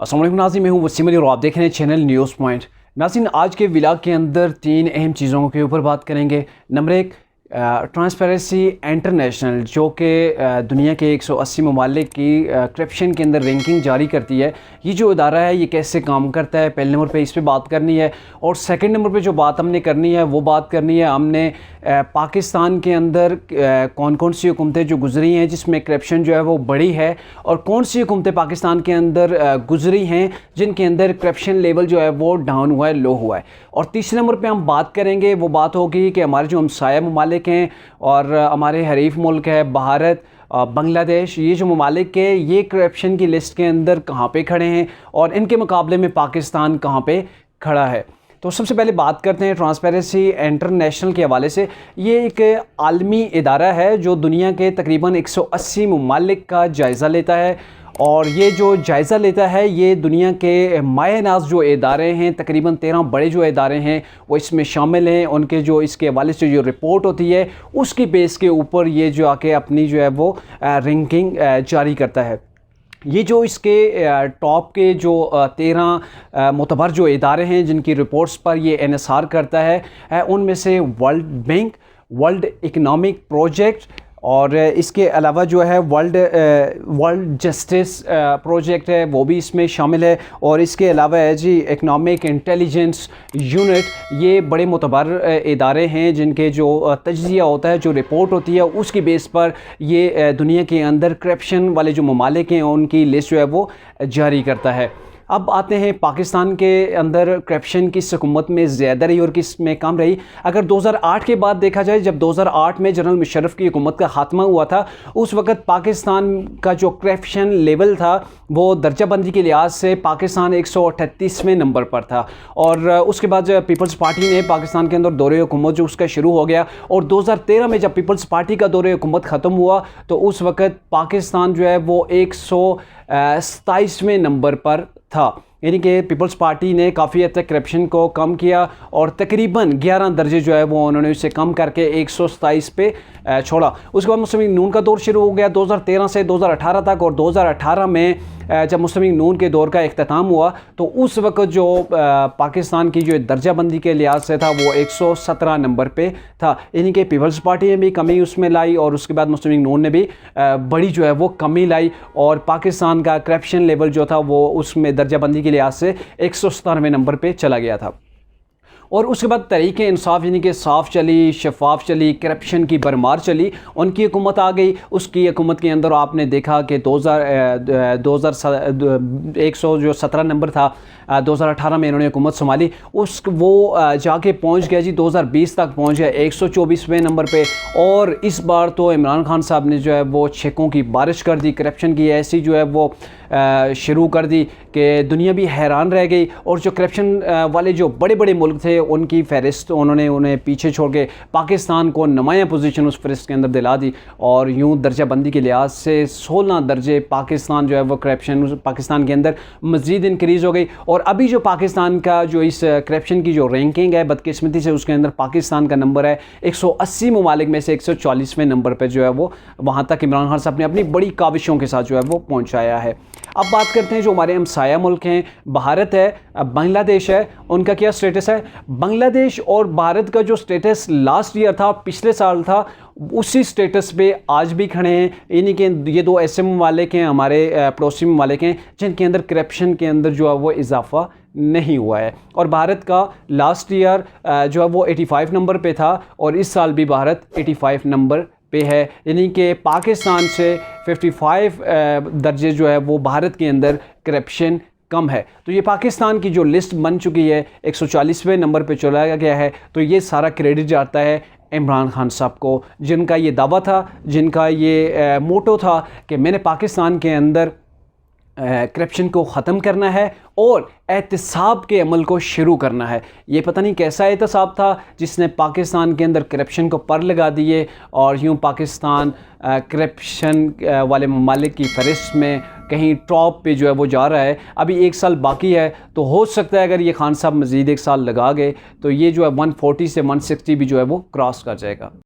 अस्सलाम वालेकुम नाज़रीन, मैं हूँ वसीम अली और आप देख रहे हैं चैनल न्यूज़ पॉइंट। नाज़रीन, आज के व्लॉग के अंदर 3 अहम चीज़ों के ऊपर बात करेंगे। नंबर 1, ट्रांसपेरेंसी इंटरनेशनल जो कि दुनिया के 180 ममालिक की करप्शन के अंदर रैंकिंग जारी करती है। ये जो इदारा है ये कैसे काम करता है, पहले नंबर पे इस पे बात करनी है। और सेकंड नंबर पे जो बात हमने करनी है वो बात करनी है हमने पाकिस्तान के अंदर कौन कौन सी हुकूमतें जो गुजरी हैं जिसमें करप्शन जो है वो बड़ी है, और कौन सी हुकूमतें पाकिस्तान के अंदर गुजरी हैं जिनके अंदर करप्शन लेवल जो है वो डाउन हुआ है, लो हुआ है। और तीसरे नंबर पे हम बात करेंगे, वो बात होगी कि हमारे जो हमसाया ममालिक हैं और हमारे हरीफ मुल्क है भारत, बांग्लादेश, ये जो ममालिक है ये करप्शन की लिस्ट के अंदर कहाँ पे खड़े हैं और इनके मुकाबले में पाकिस्तान कहाँ पे खड़ा है। तो सबसे पहले बात करते हैं ट्रांसपेरेंसी इंटरनेशनल के हवाले से। ये एक आलमी इदारा है जो दुनिया के तकरीबन 180 ममालिक का जायज़ा लेता है, और ये जो जायज़ा लेता है ये दुनिया के मायनाज जो इदारे हैं, तकरीबन 13 बड़े जो इदारे हैं वो इसमें शामिल हैं। उनके जो इसके हवाले से जो रिपोर्ट होती है उसकी बेस के ऊपर ये जो आके अपनी जो है वो रैंकिंग जारी करता है। ये जो इसके टॉप के जो 13 मोतबर जो इदारे हैं जिनकी रिपोर्ट्स पर ये इन्हिसार करता है, उनमें से world bank, world economic project, और इसके अलावा जो है वर्ल्ड जस्टिस प्रोजेक्ट है वो भी इसमें शामिल है। और इसके अलावा है जी इकनॉमिक इंटेलिजेंस यूनिट। ये बड़े मोतबर इदारे हैं जिनके जो तज्ज़िया होता है, जो रिपोर्ट होती है उसकी बेस पर ये दुनिया के अंदर करप्शन वाले जो ममालिक हैं उनकी लिस्ट जो है वो जारी करता है। अब आते हैं पाकिस्तान के अंदर करप्शन किस हुकूमत में ज़्यादा रही और किस में कम रही। अगर 2008 के बाद देखा जाए, जब 2008 में जनरल मुशर्रफ की हुकूमत का खात्मा हुआ था, उस वक़्त पाकिस्तान का जो करप्शन लेवल था वो दर्जाबंदी के लिहाज से पाकिस्तान 138वें नंबर पर था। और उसके बाद जो पीपल्स पार्टी ने पाकिस्तान के अंदर दौरे हुकूमत जो उसका शुरू हो गया, और 2013 में जब पीपल्स पार्टी का दौरे हुकूमत ख़त्म हुआ तो उस वक़्त पाकिस्तान जो है वो 127वें नंबर पर था। यानी कि पीपल्स पार्टी ने काफ़ी हद तक करप्शन को कम किया और तकरीबन 11 दर्जे जो है वो उन्होंने उसे कम करके 127 पे छोड़ा। उसके बाद मुस्लिम लीग नून का दौर शुरू हो गया 2013 से 2018 तक, और 2018 में जब मुस्लिम लीग नून के दौर का इख्तिताम हुआ तो उस वक्त जो पाकिस्तान की जो दर्जाबंदी के लिहाज से था वो 117 नंबर पे था। यानी कि पीपल्स पार्टी ने भी कमी उसमें लाई और उसके बाद मुस्लिम लीग नून ने भी बड़ी जो है वो कमी लाई, और पाकिस्तान का करप्शन लेवल जो था वो उसमें दर्जाबंदी के लिहाज से 197वें नंबर पे चला गया था। और उसके बाद तहरीक इंसाफ यानी कि साफ़ चली, शफाफ चली, करप्शन की भरमार चली, उनकी हुकूमत आ गई। उसकी हुकूमत के अंदर आपने देखा कि 117 नंबर था 2018 में इन्होंने हुकूमत संभाली, वो जाके पहुंच गया जी 2020 तक पहुंच गया 124वें नंबर पे। और इस बार तो इमरान खान साहब ने जो है वो छेकों की बारिश कर दी, करप्शन की ऐसी जो है वो शुरू कर दी कि दुनिया भी हैरान रह गई। और जो करप्शन वाले जो बड़े बड़े मुल्क थे उनकी फ़हरिस्त उन्होंने उन्हें पीछे छोड़ के पाकिस्तान को नुमाया पोजीशन उस फ़हरिस्त के अंदर दिला दी, और यूँ दर्जाबंदी के लिहाज से 16 दर्जे पाकिस्तान जो है वो करप्शन पाकिस्तान के अंदर मज़ीद इंक्रीज़ हो गई। और अभी जो पाकिस्तान का जो इस करप्शन की जो रैंकिंग है, बदकिस्मती से उसके अंदर पाकिस्तान का नंबर है 180 ममालिक में से 140वें नंबर पर जो है वो वहाँ तक इमरान खान साहब ने अपनी बड़ी काविशों के साथ जो है वो पहुँचाया है। अब बात करते हैं जो हमारे हमसाया मुल्क हैं, भारत है, बांग्लादेश है, उनका क्या स्टेटस है। बांग्लादेश और भारत का जो स्टेटस लास्ट ईयर था, पिछले साल था, उसी स्टेटस पे आज भी खड़े हैं। यानी कि ये दो ऐसे ममालिक हैं, हमारे पड़ोसी ममालिक हैं जिनके अंदर करप्शन के अंदर जो है वो इजाफा नहीं हुआ है। और भारत का लास्ट ईयर जो है वो 85 नंबर पे था, और इस साल भी भारत 85 नंबर पे है। यानी कि पाकिस्तान से 55 दर्जे जो है वो भारत के अंदर करप्शन कम है। तो ये पाकिस्तान की जो लिस्ट बन चुकी है 140वें नंबर पे चला गया है, तो ये सारा क्रेडिट जाता है इमरान खान साहब को, जिनका ये दावा था, जिनका ये मोटो था कि मैंने पाकिस्तान के अंदर करप्शन को ख़त्म करना है और एहतिसाब के अमल को शुरू करना है। ये पता नहीं कैसा एहतिसाब था जिसने पाकिस्तान के अंदर करप्शन को पर लगा दिए, और यूँ पाकिस्तान करप्शन वाले ममालिक की फ़हरिस्त में कहीं टॉप पे जो है वो जा रहा है। अभी 1 साल बाकी है, तो हो सकता है अगर ये खान साहब मज़ीद 1 साल लगा गए तो ये जो है 140 से 160 भी जो है वो क्रॉस कर जाएगा।